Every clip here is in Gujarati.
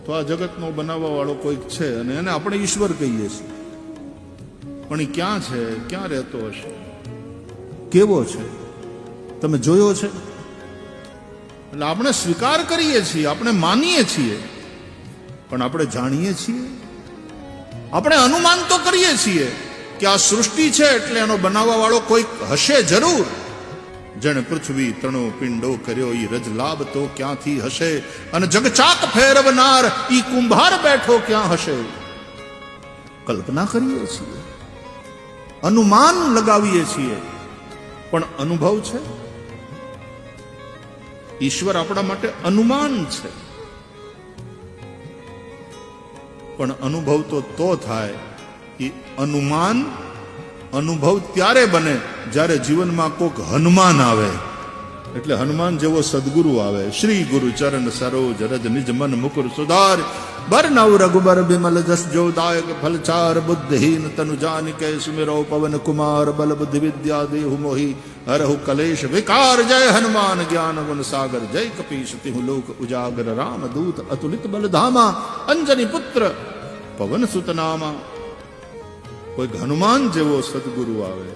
તો આ જગતનો બનાવવા વાળો કોઈક છે અને એને આપણે ઈશ્વર કહીએ છીએ. પણ એ ક્યાં છે, ક્યાં રહેતો હશે, કેવો છે, તમે જોયો છે? એટલે આપણે સ્વીકાર કરીએ છીએ, આપણે માનીએ છીએ, પણ આપણે જાણીએ છીએ? આપણે અનુમાન તો કરીએ છીએ કે આ સૃષ્ટિ છે એટલે એનો બનાવવા વાળો કોઈક હશે જરૂર. જેણે પૃથ્વી તણો પિંડો કર્યો ઈ રજલાભ તો ક્યાંથી હશે, અને જગચાક ફેરવનાર ઈ કુંભાર બેઠો ક્યાં હશે. કલ્પના કરીએ છીએ, અનુમાન લગાવીએ છીએ, પણ અનુભવ છે? ઈશ્વર આપણા માટે અનુમાન છે, પણ અનુભવ તો થાય. એ અનુમાન અનુભવ ત્યારે બને જ્યારે જીવનમાં કોક હનુમાન આવે. એટલે હનુમાન જેવો સદગુરુ આવે. શ્રી ગુરુ ચરણ સરોજ રજ નિજ મન મુકુર સુધાર, બર નવ રઘુબર બિમલ જસ જોદાયક ફલચાર, બુદ્ધહીન તનુ જાનિકે સુમિરો પવન કુમાર, બલ બુદ્ધિ વિદ્યા દેહુ મોહી હરહુ કલેશ વિકાર. જય હનુમાન જ્ઞાન ગુણ સાગર, જય કપીશ તિહુ લોક ઉજાગર, રામ દૂત અતુલિત બલ ધામા, અંજની પુત્ર પવન સુત નામા. કોઈ હનુમાન જેવો સદગુરુ આવે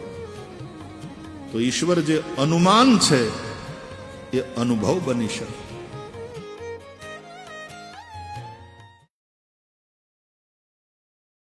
તો ઈશ્વર જે અનુમાન છે એ અનુભવ બની શકે.